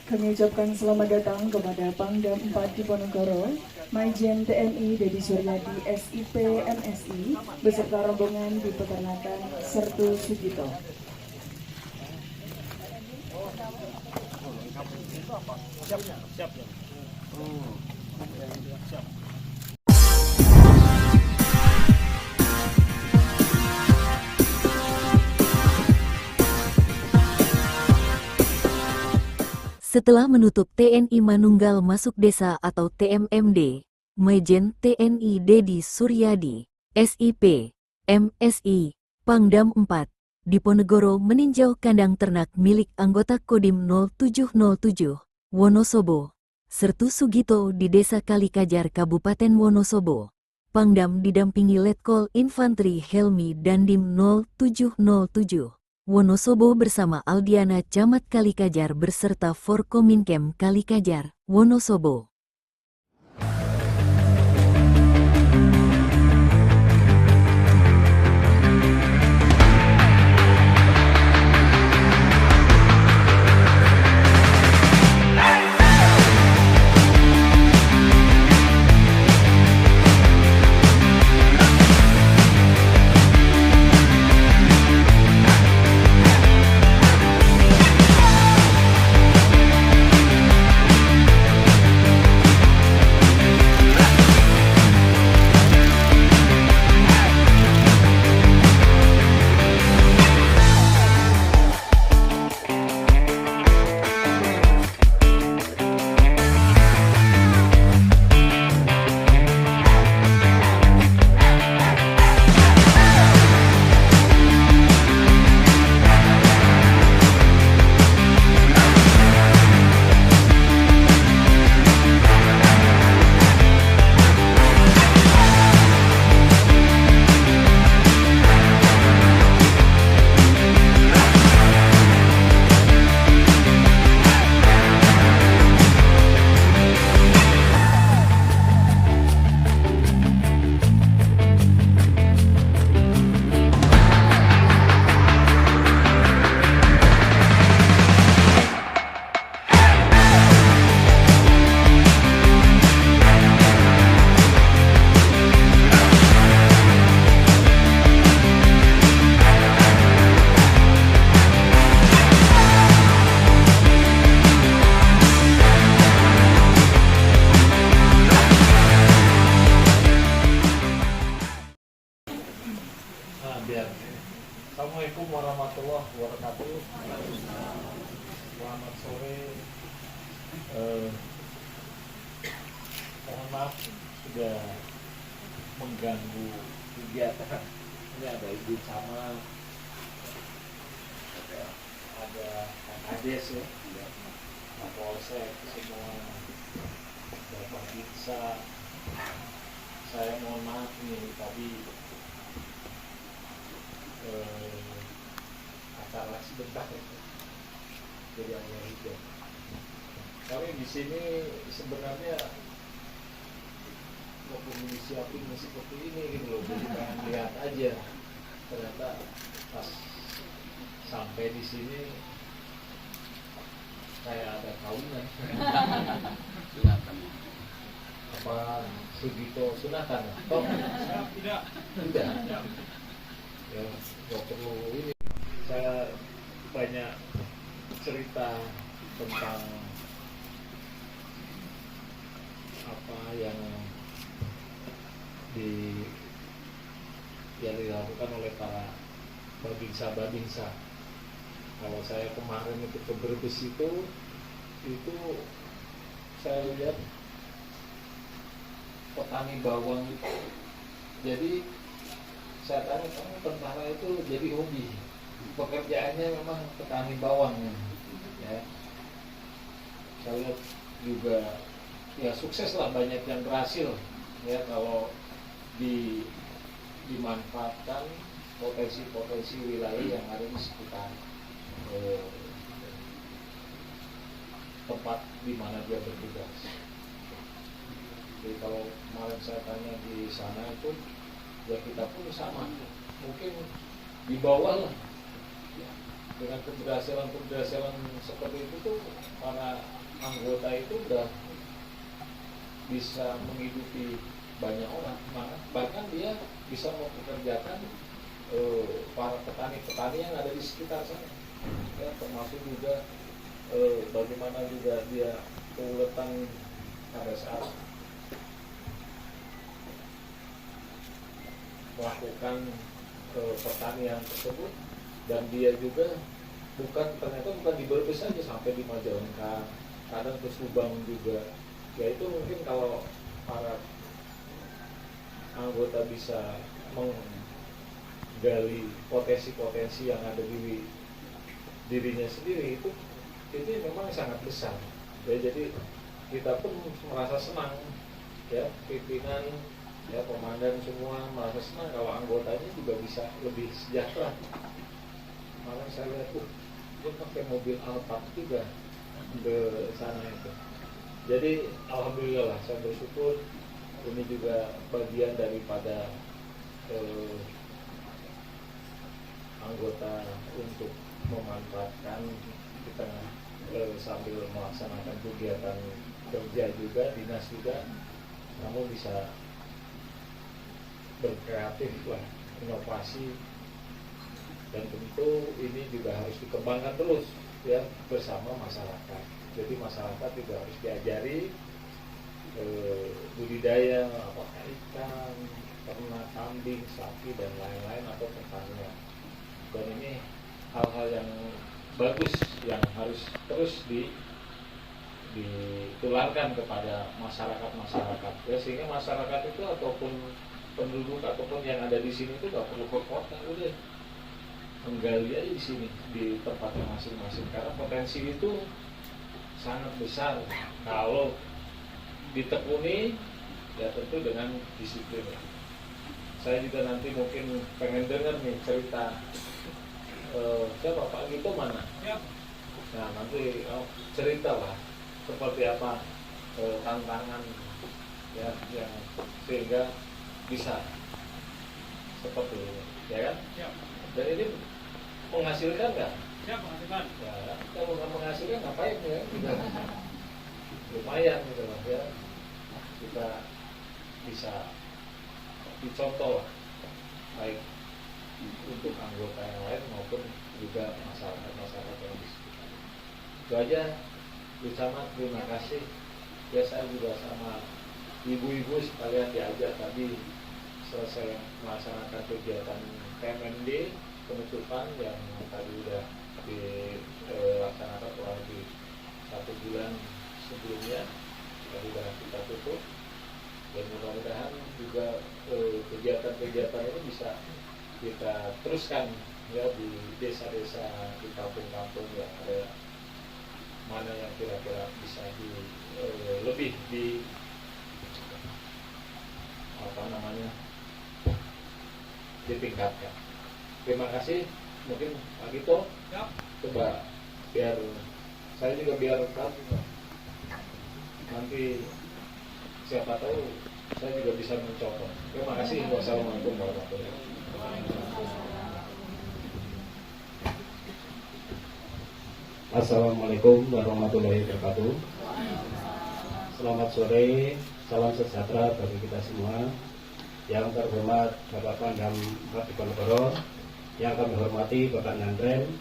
Kami ucapkan selamat datang kepada Pangdam 4 Diponegoro, Majen TNI Dedi Suryadi SIP MSI beserta rombongan di peternakan Sertu Sugito. Setelah menutup TNI Manunggal Masuk Desa atau TMMD, Majen TNI Dedi Suryadi, SIP, MSI, Pangdam 4, Diponegoro meninjau kandang ternak milik anggota Kodim 0707, Wonosobo, Sertu Sugito di Desa Kalikajar Kabupaten Wonosobo. Pangdam didampingi Letkol Infanteri Helmi Dandim 0707. Wonosobo bersama Aldiana Camat Kalikajar beserta Forkominkem Kalikajar, Wonosobo. Assalamualaikum warahmatullahi wabarakatuh. Selamat sore. Mohon maaf sudah mengganggu kegiatan. Ini ada Ibu Camat, ada Kak Kades ya, Pak Polsek semua, Bapak Bisa. Saya mohon maaf nih tadi acara sebentar jadi hanya hujan. Kami di sini sebenarnya mau disiapin seperti ini gitu loh, jadi pengen lihat aja. Ternyata pas sampai di sini kayak ada kawinan. Sunatan. Apa Sugito sunatan? Oh, tidak. Ya, nggak perlu ini. Saya banyak cerita tentang apa yang dilakukan oleh para babinsa. Kalau saya kemarin itu ke Brebes itu saya lihat petani bawang itu. Jadi saya tanya, kamu tentara itu jadi hobi, pekerjaannya memang petani bawang ya. Saya lihat juga ya sukses lah, banyak yang berhasil ya kalau dimanfaatkan potensi wilayah yang ada di sekitar tempat di mana dia bertugas. Jadi kalau kemarin saya tanya di sana itu, ya kita pun sama, mungkin di bawah lah, ya, dengan keberhasilan seperti itu tuh para anggota itu udah bisa menghidupi banyak orang, bahkan dia bisa mempekerjakan para petani-petani yang ada di sekitar sana, ya, termasuk juga bagaimana juga dia keuletan pada saat melakukan pertanian tersebut, dan dia juga ternyata bukan di Brebes saja, sampai di Majalengka, kadang ke Subang juga. Ya itu mungkin kalau para anggota bisa menggali potensi-potensi yang ada di dirinya sendiri, itu memang sangat besar. Ya, jadi kita pun merasa senang, ya, pimpinan, ya, komandan semua merasa senang kalau anggotanya juga bisa lebih sejahtera. Malah saya lihat dia pakai mobil Alphard juga ke sana itu. Jadi alhamdulillah lah, saya bersyukur ini juga bagian daripada anggota untuk memanfaatkan kita sambil melaksanakan kegiatan kerja juga, dinas juga, namun bisa berkreatif lah, inovasi, dan tentu ini juga harus dikembangkan terus, ya, bersama masyarakat. Jadi masyarakat juga harus diajari budidaya, apakah ikan, ternak, kambing, sapi, dan lain-lain, atau pertanian. Dan ini hal-hal yang bagus yang harus terus ditularkan kepada masyarakat, ya, sehingga masyarakat itu ataupun penduduk ataupun yang ada di sini itu nggak perlu ke kota, udah menggali aja di sini di tempatnya masing-masing, karena potensi itu sangat besar kalau ditekuni, ya tentu dengan disiplin. Saya juga nanti mungkin pengen dengar nih cerita siapa Pak Gito mana? Ya. Nah nanti cerita lah seperti apa tantangan, ya, yang sehingga bisa seperti ini, ya kan? Ya. Dan ini menghasilkan nggak? Ya, menghasilkan. Ya, kalau nggak menghasilkan ngapain ya? Lumayan gitu loh, ya. Kita bisa dicontoh lah, baik untuk anggota yang lain maupun juga masyarakat yang di sekitar. Itu aja, Bu Camat, terima kasih. Ya, saya juga sama ibu-ibu sekalian diajak tadi selesai melaksanakan kegiatan PMMD penutupan yang tadi udah dilaksanakan kurang lebih 1 bulan sebelumnya, tadi sudah kita tutup, dan mudah-mudahan juga kegiatan-kegiatan ini bisa kita teruskan, ya, di desa-desa, di kampung-kampung yang ada, mana yang kira-kira bisa lebih di ditingkatkan. Terima kasih. Mungkin Pak Gito, ya, coba biar saya juga biar tahu, nanti siapa tahu saya juga bisa mencontoh. Terima kasih. Wassalamualaikum warahmatullahi wabarakatuh. Assalamualaikum warahmatullahi wabarakatuh. Selamat sore, salam sejahtera bagi kita semua. Yang terhormat Bapak Pangdam Empat Diponegoro, yang kami hormati Bapak Nandren,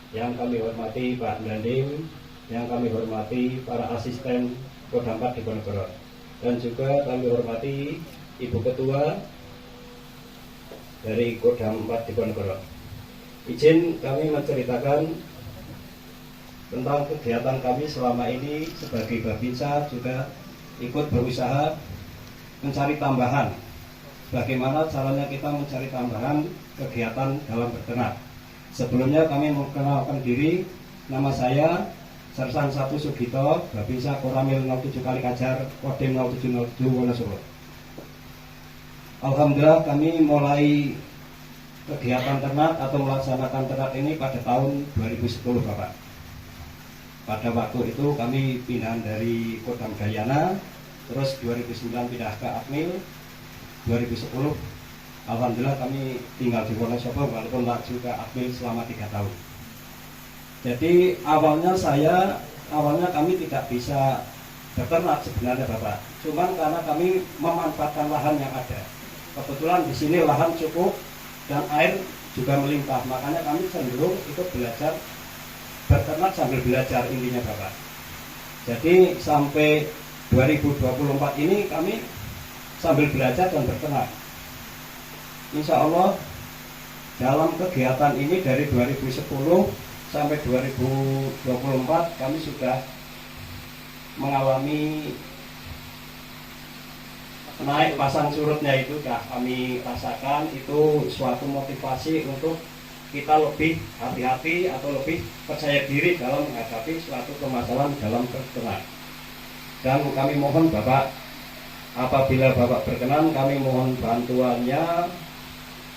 yang kami hormati Pak Dandim, yang kami hormati para asisten Kodam 4 Diponegoro, dan juga kami hormati Ibu Ketua dari Kodam 4 Diponegoro. Izin kami menceritakan tentang kegiatan kami selama ini sebagai Babinsa, juga ikut berusaha mencari tambahan. Bagaimana caranya kita mencari tambahan kegiatan dalam berternak. Sebelumnya kami mengenalkan diri, nama saya Sersan 1 Sugito, Babinsa Koramil 07 Kalikajar, Kodim 0707 Wonosobo. Alhamdulillah kami mulai kegiatan ternak atau melaksanakan ternak ini pada tahun 2010 Bapak. Pada waktu itu kami pindahan dari Kodam Dayana, terus 2009 pindah ke Akmil, 2010 Alhamdulillah kami tinggal di Wonosobo walaupun laju ke Akmil selama 3 tahun. Jadi awalnya kami tidak bisa beternak sebenarnya Bapak. Cuman karena kami memanfaatkan lahan yang ada. Kebetulan di sini lahan cukup dan air juga melimpah. Makanya kami cenderung ikut belajar beternak sambil belajar intinya Bapak. Jadi sampai 2024 ini kami sambil belajar dan berternak. Insya Allah dalam kegiatan ini dari 2010 sampai 2024 kami sudah mengalami naik pasang surutnya itu sudah kami rasakan. Itu suatu motivasi untuk kita lebih hati-hati atau lebih percaya diri dalam menghadapi suatu permasalahan dalam peternak. Dan kami mohon Bapak, apabila Bapak berkenan, kami mohon bantuannya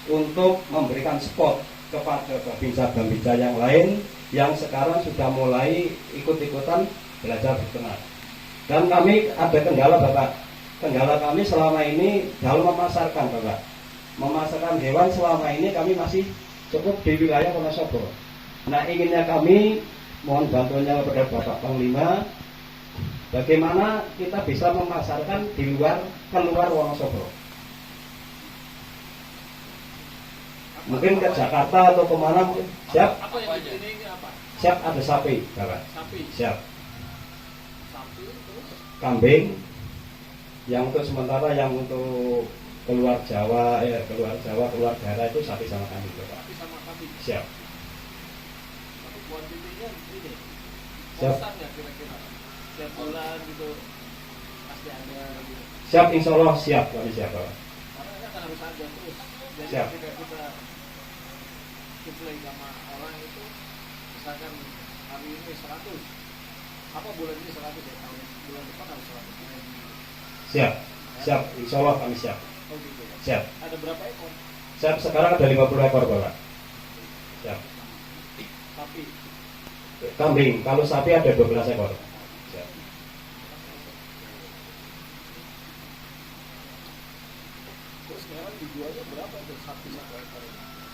untuk memberikan support kepada babinsa-babinsa yang lain yang sekarang sudah mulai ikut-ikutan belajar beternak. Dan kami ada kendala Bapak. Kendala kami selama ini dalam memasarkan Bapak. Memasarkan hewan selama ini kami masih cukup di wilayah Wonosobo. Nah, inginnya kami mohon bantuannya kepada Bapak Panglima, bagaimana kita bisa memasarkan di keluar Wonosobo. Mungkin ke Jakarta atau kemana. Siap? Apa yang ini apa? Siap, ada sapi Bapak. Sapi. Siap. Sapi terus Kambing. Yang untuk sementara yang untuk keluar Jawa, keluar daerah itu sapi sama kambing Bapak. sapi sama sapi. Siap. Tapi kuantitinya ini. Siap. Konstan ya kira-kira. Setiap bulan gitu pasti ada gitu. Siap, insya Allah siap kami siap Bapak. Karena kan harus ada terus. Jadi Siap. ketika kita supply sama orang itu, misalkan hari ini 100, apa bulan ini 100 ya, tahun bulan depan harus 100 lagi. Siap, siap, insya Allah kami siap. Oh gitu ya. Siap. Ada berapa ekor Siap, sekarang ada 50 ekor Bapak. Siap. sapi? Kambing, kalau sapi ada 12 ekor. Siap. Terus sekarang dijualnya berapa tuh sapi satu ekor?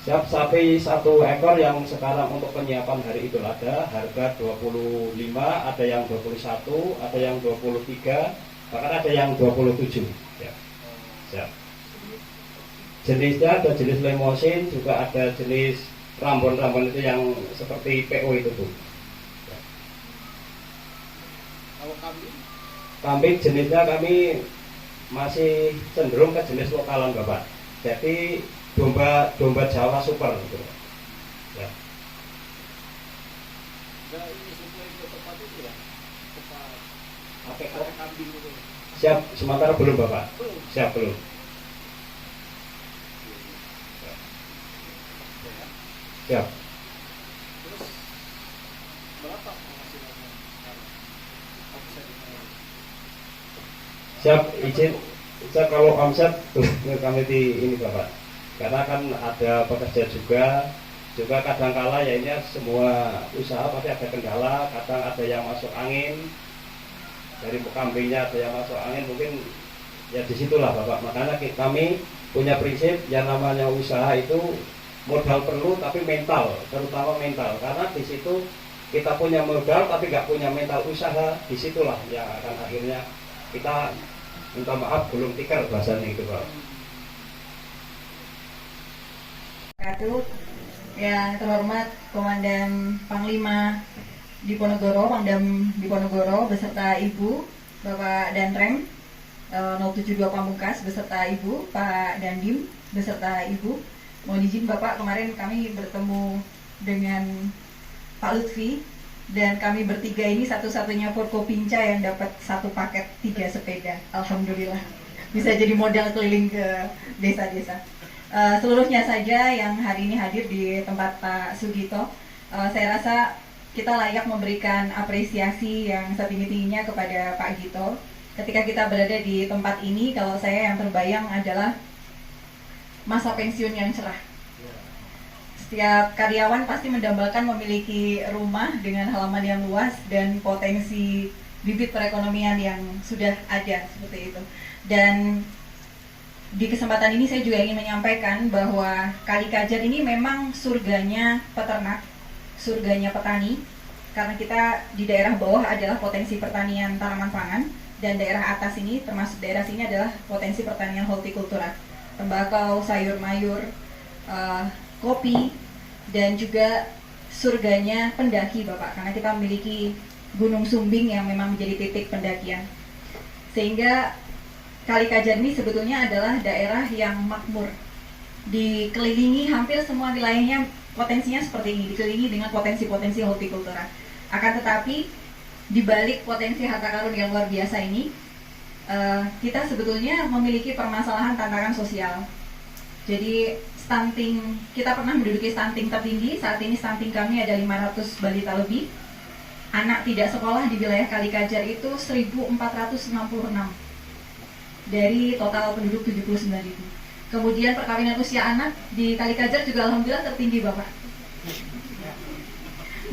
Siap, sapi 1 ekor yang sekarang untuk penyiapan hari Idul Adha harga 25, ada yang 21, ada yang 23, bahkan ada yang 27. Siap. Siap. Jenisnya ada jenis lemosin, juga ada jenis rambon-rambon itu yang seperti PO itu tuh. Kalau kambing? Kambing jenisnya kami masih cenderung ke jenis lokalan Bapak. Jadi domba Jawa super gitu. Ya. Enggak ini supply ke tempat itu ya? Tempat Oke, kambing itu. siap, sementara belum Bapak. Belum. Siap belum. Siap. Terus berapa penghasilannya sekarang? Omsetnya? Siap, izin. Siap, kalau omset kami di ini Bapak. Karena kan ada pekerja juga kadang-kala ya ini semua usaha pasti ada kendala, kadang ada yang masuk angin. Dari kambingnya ada yang masuk angin, mungkin ya disitulah Bapak. Makanya kami punya prinsip yang namanya usaha itu modal perlu tapi mental, terutama mental. Karena di situ kita punya modal tapi nggak punya mental usaha, disitulah yang akan akhirnya kita minta maaf gulung tikar bahasanya itu Pak. Yang terhormat Komandan Panglima Diponegoro, Pangdam Diponegoro beserta Ibu, Bapak Danrem 072 Pamungkas beserta Ibu, Pak Dandim beserta Ibu. Mohon izin Bapak, kemarin kami bertemu dengan Pak Lutfi dan kami bertiga ini satu-satunya Forkopimda yang dapat satu paket 3 sepeda. Alhamdulillah bisa jadi modal keliling ke desa-desa. Seluruhnya saja yang hari ini hadir di tempat Pak Sugito, saya rasa kita layak memberikan apresiasi yang setinggi-tingginya kepada Pak Gito. Ketika kita berada di tempat ini, kalau saya yang terbayang adalah masa pensiun yang cerah. Setiap karyawan pasti mendambakan memiliki rumah dengan halaman yang luas dan potensi bibit perekonomian yang sudah ada seperti itu. Dan di kesempatan ini saya juga ingin menyampaikan bahwa Kali Kajar ini memang surganya peternak surganya petani, karena kita di daerah bawah adalah potensi pertanian tanaman pangan, dan daerah atas ini termasuk daerah sini adalah potensi pertanian hortikultura, tembakau, sayur mayur, kopi, dan juga surganya pendaki Bapak, karena kita memiliki Gunung Sumbing yang memang menjadi titik pendakian. Sehingga Kali Kajar ini sebetulnya adalah daerah yang makmur, dikelilingi hampir semua wilayahnya potensinya seperti ini, dikelilingi dengan potensi-potensi hortikultura. Akan tetapi di balik potensi harta karun yang luar biasa ini, kita sebetulnya memiliki permasalahan tantangan sosial. Jadi stunting, kita pernah menduduki stunting tertinggi. Saat ini stunting kami ada 500 balita lebih. Anak tidak sekolah di wilayah Kali Kajar itu 1.466 dari total penduduk 79.000. Kemudian perkawinan usia anak di Kali Kajar juga alhamdulillah tertinggi Bapak,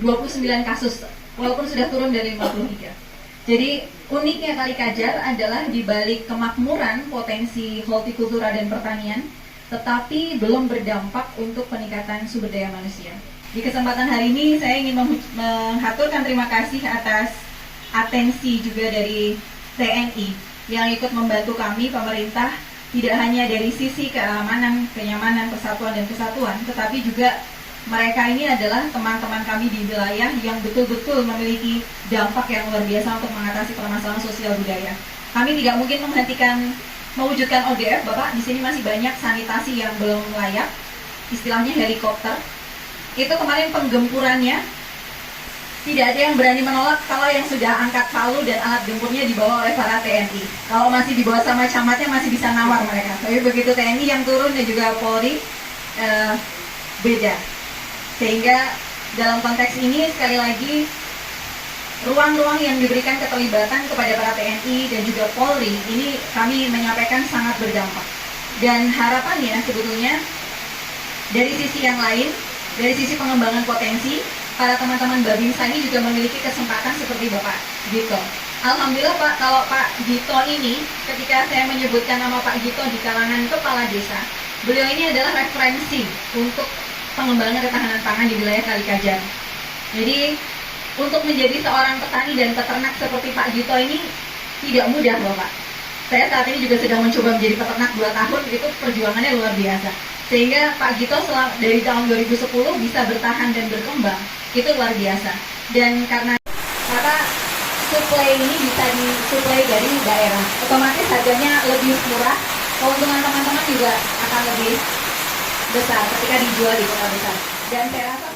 29 kasus, walaupun sudah turun dari 53. Jadi uniknya Kali Kajar adalah di balik kemakmuran potensi hortikultura dan pertanian, tetapi belum berdampak untuk peningkatan sumber daya manusia. Di kesempatan hari ini saya ingin menghaturkan terima kasih atas atensi juga dari TNI yang ikut membantu kami, pemerintah, tidak hanya dari sisi keamanan, kenyamanan, persatuan dan kesatuan, tetapi juga mereka ini adalah teman-teman kami di wilayah yang betul-betul memiliki dampak yang luar biasa untuk mengatasi permasalahan sosial budaya. Kami tidak mungkin mewujudkan ODF, Bapak. Di sini masih banyak sanitasi yang belum layak, istilahnya helikopter. Itu kemarin penggempurannya tidak ada yang berani menolak kalau yang sudah angkat palu dan alat gempurnya dibawa oleh para TNI. Kalau masih dibawa sama camatnya masih bisa nawar mereka. Tapi begitu TNI yang turun dan juga Polri, beda. Sehingga dalam konteks ini sekali lagi ruang-ruang yang diberikan keterlibatan kepada para TNI dan juga Polri ini kami menyampaikan sangat berdampak. Dan harapannya sebetulnya dari sisi yang lain, dari sisi pengembangan potensi, para teman-teman Babinsa ini juga memiliki kesempatan seperti Bapak Gito. Alhamdulillah Pak, kalau Pak Gito ini, ketika saya menyebutkan nama Pak Gito di kalangan kepala desa, beliau ini adalah referensi untuk pengembangan ketahanan pangan di wilayah Kali Kajar. Jadi untuk menjadi seorang petani dan peternak seperti Pak Gito ini tidak mudah Bapak. Saya saat ini juga sedang mencoba menjadi peternak 2 tahun, itu perjuangannya luar biasa. Sehingga Pak Gito dari tahun 2010 bisa bertahan dan berkembang, itu luar biasa. Dan karena suplai ini bisa disuplai dari daerah, otomatis harganya lebih murah, keuntungan teman-teman juga akan lebih besar ketika dijual di kota besar. Dan saya rasa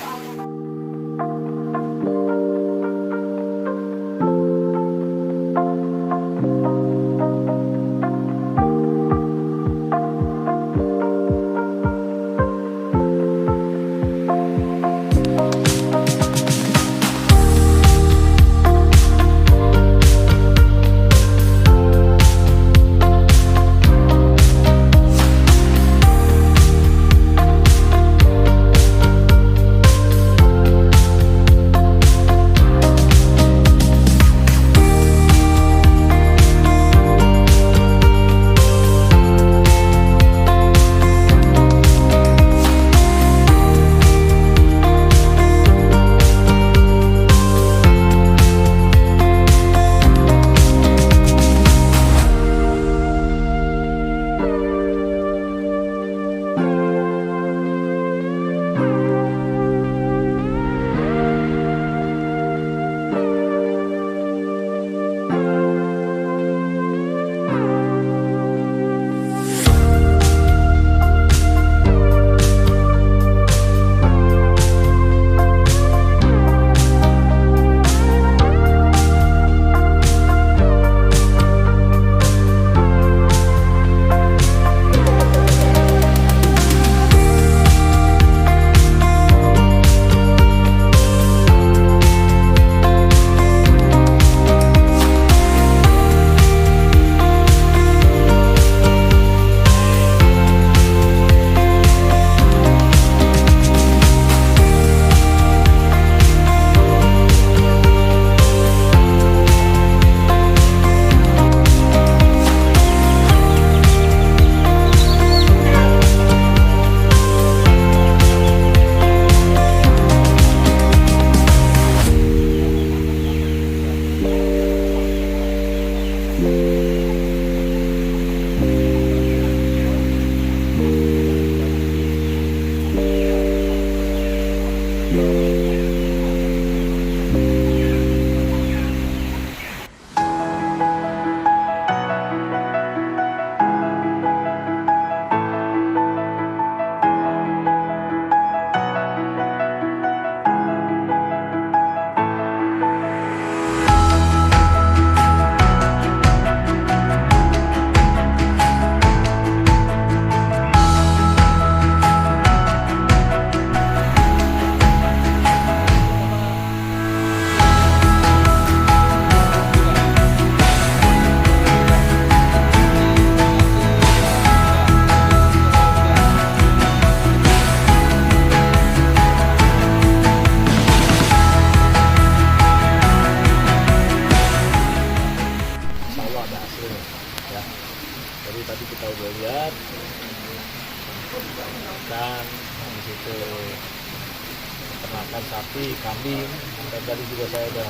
sapi, kambing, dan tadi juga saya udah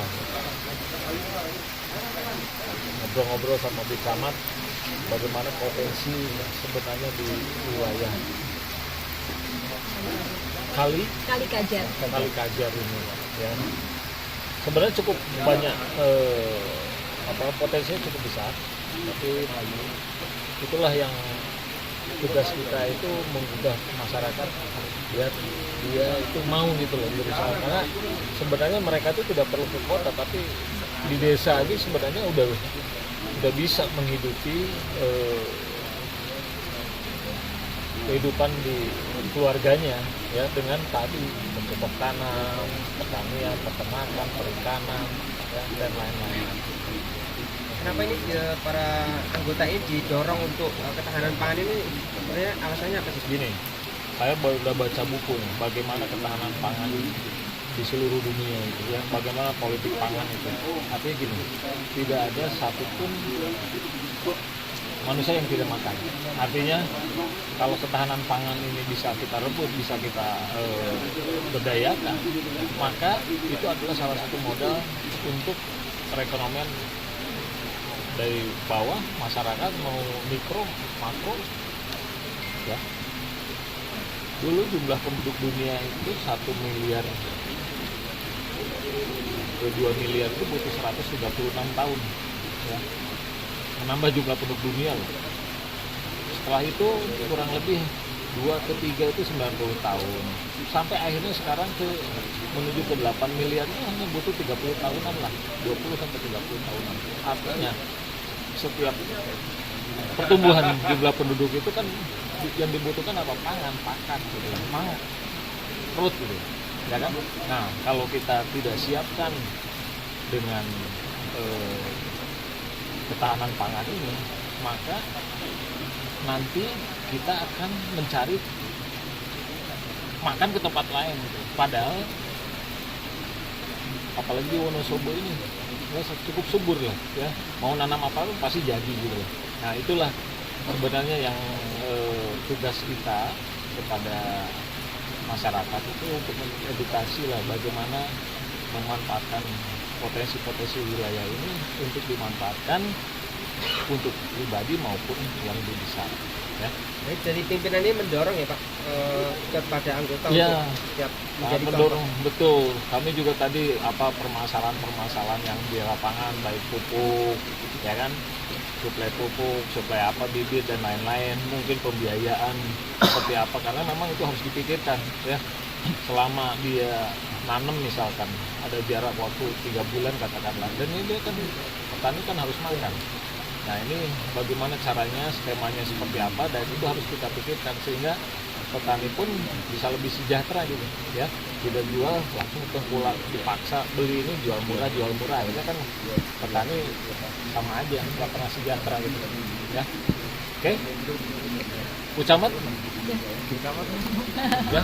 ngobrol-ngobrol sama Bu Camat bagaimana potensi sebenarnya di wilayah Kali Kajar ini ya. Sebenarnya cukup banyak potensinya cukup besar, tapi itulah yang tugas kita itu menggugah masyarakat biar dia itu mau gitu loh berusaha, karena sebenarnya mereka itu tidak perlu ke kota, tapi di desa aja sebenarnya udah bisa menghidupi kehidupan di keluarganya ya, dengan tadi bercocok tanam, pertanian, peternakan, perikanan ya, dan lain-lain. Kenapa ini para anggota ini didorong untuk ketahanan pangan ini? Sebenarnya alasannya apa sih? Gini, saya udah baca buku nih, bagaimana ketahanan pangan di seluruh dunia itu ya, bagaimana politik pangan itu. Artinya gini, tidak ada satupun manusia yang tidak makan. Artinya kalau ketahanan pangan ini bisa kita rebut, bisa kita berdayakan, maka itu adalah salah satu modal untuk perekonomian dari bawah masyarakat, mau mikro, makro ya. Dulu jumlah penduduk dunia itu 1 miliar ke 2 miliar itu butuh 136 tahun ya, menambah jumlah penduduk dunia loh. Setelah itu kurang lebih 2 ke 3 itu 90 tahun, sampai akhirnya sekarang menuju ke 8 miliar itu hanya butuh 30 tahunan lah, 20 sampai 30 tahunan. Artinya setiap pertumbuhan jumlah penduduk itu kan yang dibutuhkan apa? Pangan, pakan gitu, perut gitu ya kan. Nah, kalau kita tidak siapkan dengan ketahanan pangan ini, maka nanti kita akan mencari makan ke tempat lain gitu. Padahal apalagi di Wonosobo ini ya cukup subur lah ya, mau nanam apa pun pasti jadi gitu loh. Nah, itulah sebenarnya yang tugas kita kepada masyarakat itu untuk mengedukasi lah bagaimana memanfaatkan potensi-potensi wilayah ini untuk dimanfaatkan untuk pribadi maupun yang lebih besar ya. Baik, dari pimpinan ini mendorong ya Pak kepada anggota Ya, untuk siap menjadi mendorong kelompok. betul. Kami juga tadi permasalahan yang di lapangan, baik pupuk, ya kan, suplai pupuk, suplai bibit dan lain-lain, mungkin pembiayaan seperti apa, karena memang itu harus dipikirkan ya. Selama dia nanam misalkan ada jarak waktu 3 bulan katakanlah, dan ini dia kan petani kan harus makan. Nah, ini bagaimana caranya, skemanya seperti apa, dan itu harus kita pikirkan sehingga petani pun bisa lebih sejahtera gitu ya. Tidak jual langsung ke pulang, dipaksa beli ini jual murah, ya kan petani sama aja nggak pernah sejahtera gitu ya. Oke, Bu Camat ya.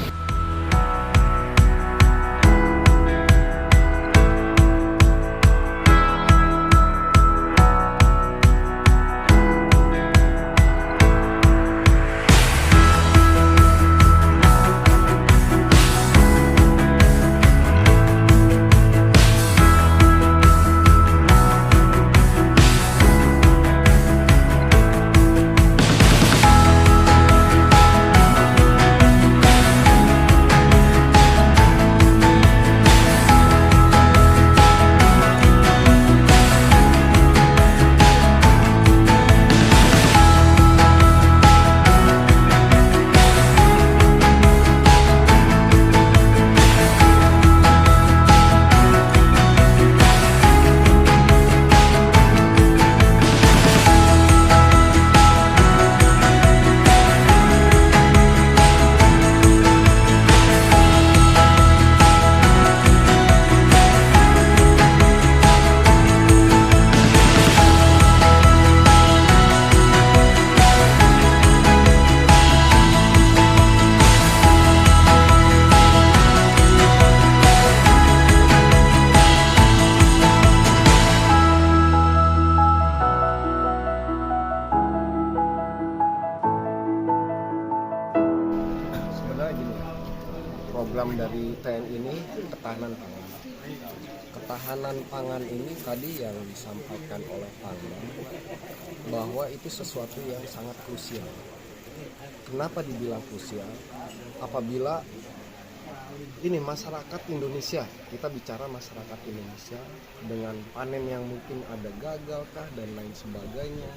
program dari TNI ini ketahanan pangan. Ketahanan pangan ini tadi yang disampaikan oleh Pangdam bahwa itu sesuatu yang sangat krusial. Kenapa dibilang krusial? Apabila ini masyarakat Indonesia, kita bicara masyarakat Indonesia dengan panen yang mungkin ada gagalkah dan lain sebagainya,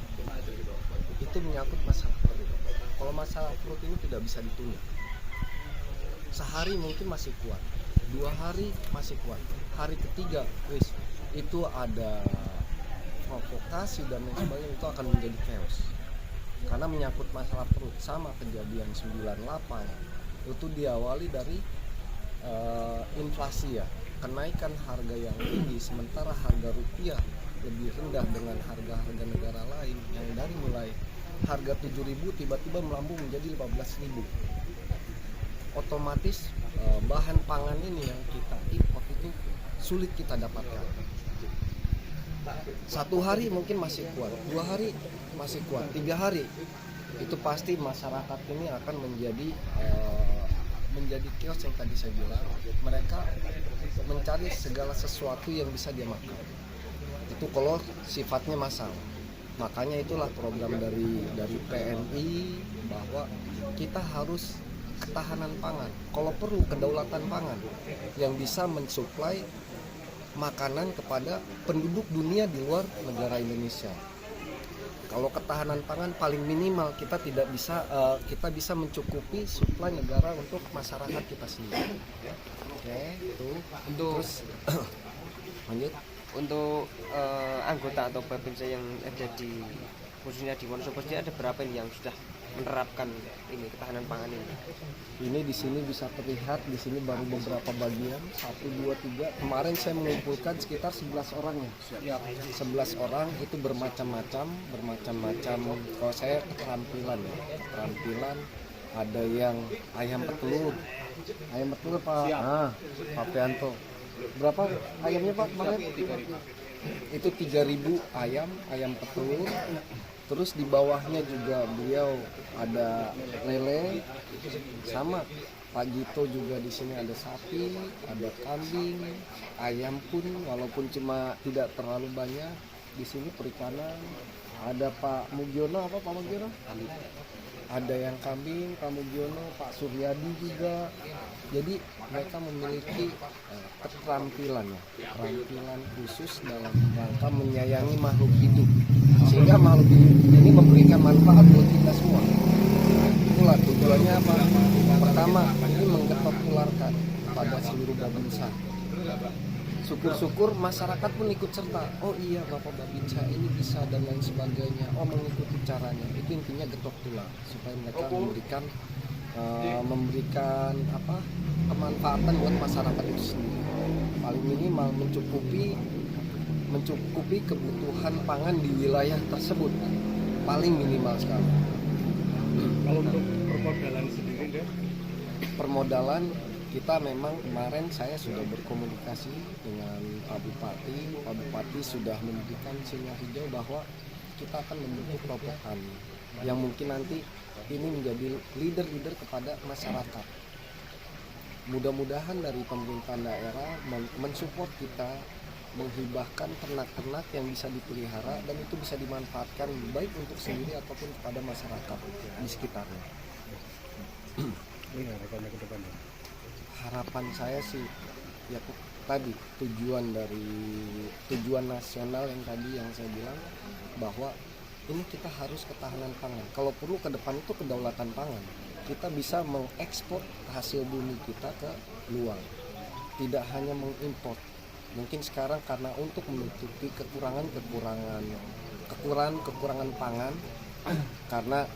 itu menyangkut masalah perut. Kalau masalah perut ini tidak bisa ditunda. Sehari mungkin masih kuat, 2 hari masih kuat, hari ketiga itu ada provokasi dan lain sebagainya, itu akan menjadi chaos. Karena menyangkut masalah perut, sama kejadian 98 itu diawali dari inflasi ya, kenaikan harga yang tinggi, sementara harga rupiah lebih rendah dengan harga-harga negara lain yang dari mulai harga 7.000 tiba-tiba melambung menjadi 15.000. Otomatis bahan pangan ini yang kita import itu sulit kita dapatkan. 1 hari mungkin masih kuat, 2 hari masih kuat, 3 hari itu pasti masyarakat ini akan menjadi kios yang tadi saya bilang. Mereka mencari segala sesuatu yang bisa dia makan. Itu kalau sifatnya massal. Makanya itulah program dari PNI bahwa kita harus ketahanan pangan. Kalau perlu kedaulatan pangan yang bisa mensuplai makanan kepada penduduk dunia di luar negara Indonesia. Kalau ketahanan pangan paling minimal kita bisa mencukupi suplai negara untuk masyarakat kita sendiri. Oke, itu. Terus lanjut. Untuk anggota atau babinsa yang ada di khususnya di Wonosobo sendiri ada berapa ini yang sudah menerapkan ini ketahanan pangan ini? Ini di sini bisa terlihat, di sini baru beberapa bagian, 1, 2, 3. Kemarin saya mengumpulkan sekitar 11 orang ya. 11 orang itu bermacam-macam. Kalau saya keterampilan ada yang ayam petelur Pak. Pak Pianto. Berapa ayamnya Pak kemarin? Itu 3.000 ayam petelur. Terus di bawahnya juga beliau ada lele, sama Pak Gito juga di sini ada sapi, ada kambing, ayam pun walaupun cuma tidak terlalu banyak. Di sini perikanan, ada Pak Mugiono, Pak Mugiono? Ada yang kambing, Pak Mugiono, Pak Suryadi juga. Jadi mereka memiliki keterampilan khusus dalam rangka menyayangi makhluk hidup, sehingga makhluk hidup ini memberikan manfaat buat kita semua. Itulah tujuannya apa? Pertama, ini menggetok-tularkan pada seluruh babinsa. Syukur-syukur masyarakat pun ikut serta. Oh iya, Bapak Babinsa ini bisa dan lain sebagainya. Oh, mengikuti caranya. Itu intinya getok tular supaya mereka memberikan kemanfaatan buat masyarakat itu sendiri. Paling minimal mencukupi kebutuhan pangan di wilayah tersebut. Paling minimal sekali. Kalau untuk permodalan sendiri deh? Permodalan kita memang kemarin saya sudah berkomunikasi dengan Pak Bupati sudah memberikan sinyal hijau bahwa kita akan membentuk kelompok tani yang mungkin nanti ini menjadi leader kepada masyarakat. Mudah-mudahan dari pemerintahan daerah mensupport kita, menghibahkan ternak-ternak yang bisa dipelihara dan itu bisa dimanfaatkan baik untuk sendiri ataupun kepada masyarakat di sekitarnya. Ini harapannya ke depan. Harapan saya sih ya tadi tujuan nasional yang tadi yang saya bilang bahwa ini kita harus ketahanan pangan. Kalau perlu ke depan itu kedaulatan pangan. Kita bisa mengekspor hasil bumi kita ke luar. Tidak hanya mengimpor. Mungkin sekarang karena untuk menutupi kekurangan pangan karena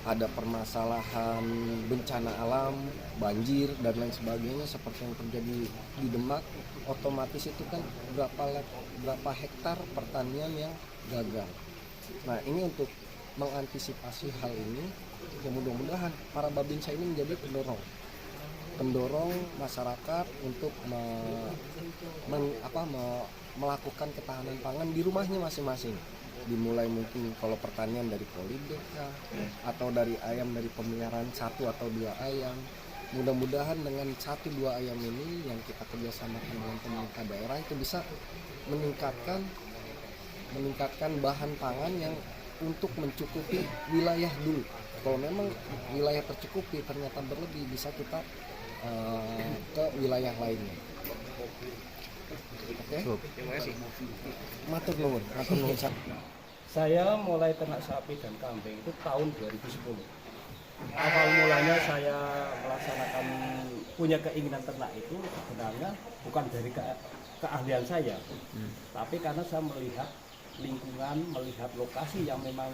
ada permasalahan bencana alam, banjir dan lain sebagainya seperti yang terjadi di Demak, otomatis itu kan berapa hektar pertanian yang gagal. Nah, ini untuk mengantisipasi hal ini, ya mudah-mudahan para babinsa ini menjadi pendorong masyarakat untuk melakukan ketahanan pangan di rumahnya masing-masing. Dimulai mungkin kalau pertanian dari polybag atau dari ayam dari pemeliharaan 1 atau 2 ayam, Mudah-mudahan dengan 1-2 ayam ini yang kita kerjasamakan dengan pemerintah daerah itu bisa meningkatkan bahan pangan yang untuk mencukupi wilayah dulu. Kalau memang wilayah tercukupi ternyata berlebih, bisa kita ke wilayah lainnya. Oke? Terima kasih. Matur nuwun. Saya mulai ternak sapi dan kambing itu tahun 2010. Awal mulanya saya melaksanakan punya keinginan ternak itu sebenarnya bukan dari keahlian saya, tapi karena saya melihat lingkungan, melihat lokasi yang memang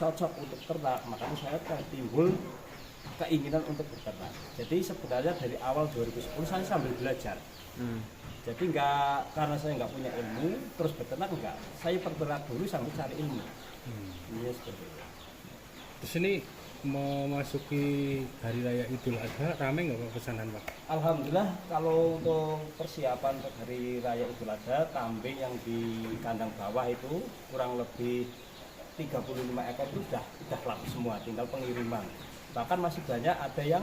cocok untuk ternak, makanya saya timbul keinginan untuk berternak. Jadi sebenarnya dari awal 2010 saya sambil belajar. Jadi enggak, karena saya nggak punya ilmu terus beternak enggak, saya berternak dulu sambil cari ilmu. Iya seperti itu. Terus ini memasuki Hari Raya Idul Adha, rame nggak Pak pesanan Pak? Alhamdulillah kalau untuk persiapan untuk Hari Raya Idul Adha, kambing yang di kandang bawah itu kurang lebih 35 ekor itu sudah laku semua, tinggal pengiriman. Bahkan masih banyak ada yang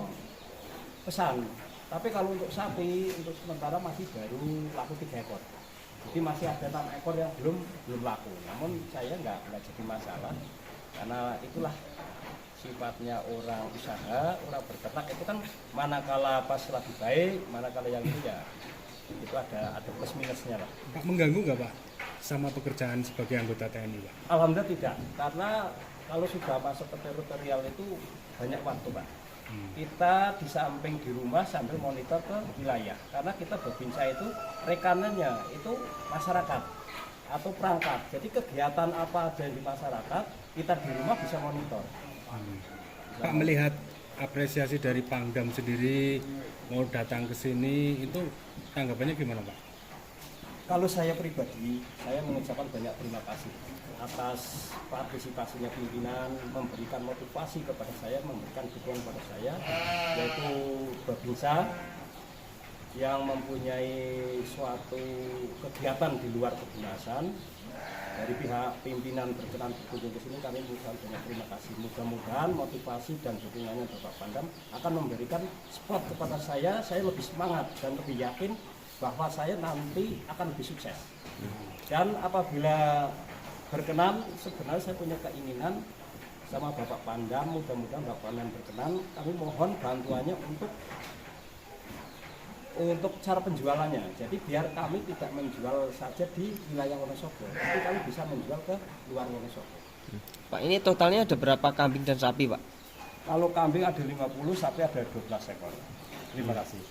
pesan. Tapi kalau untuk sapi untuk sementara masih baru laku 3 ekor. Jadi masih ada 6 ekor yang belum laku. Namun saya nggak jadi masalah karena itulah sifatnya orang usaha, orang berternak itu kan manakala pas lagi baik, manakala yang itu ya itu ada plus minusnya lah. Pak, mengganggu nggak Pak sama pekerjaan sebagai anggota TNI Pak? Alhamdulillah tidak, karena kalau sudah masuk ke teritorial itu banyak waktu Pak. Kita di samping di rumah sambil monitor ke wilayah, karena kita berbincang itu rekanannya itu masyarakat atau perangkat. Jadi kegiatan apa ada di masyarakat, kita di rumah bisa monitor. Pak, melihat apresiasi dari Pangdam sendiri mau datang ke sini, itu tanggapannya gimana Pak? Kalau saya pribadi, saya mengucapkan banyak terima kasih atas partisipasinya pimpinan, memberikan motivasi kepada saya, memberikan dukungan kepada saya, yaitu Babinsa yang mempunyai suatu kegiatan di luar kedinasan. Dari pihak pimpinan berkenan berkunjung ke sini, kami mengucapkan banyak terima kasih. Mudah-mudahan motivasi dan dukungannya Bapak Pangdam akan memberikan support kepada saya lebih semangat dan lebih yakin bahwa saya nanti akan lebih sukses. Dan apabila berkenan, sebenarnya saya punya keinginan sama Bapak Pangdam, mudah-mudahan Bapak Pangdam berkenan, kami mohon bantuannya untuk cara penjualannya. Jadi biar kami tidak menjual saja di wilayah Wonosobo, tapi kami bisa menjual ke luar Wonosobo. Pak, ini totalnya ada berapa kambing dan sapi Pak? Kalau kambing ada 50, sapi ada 12 ekor. Terima kasih.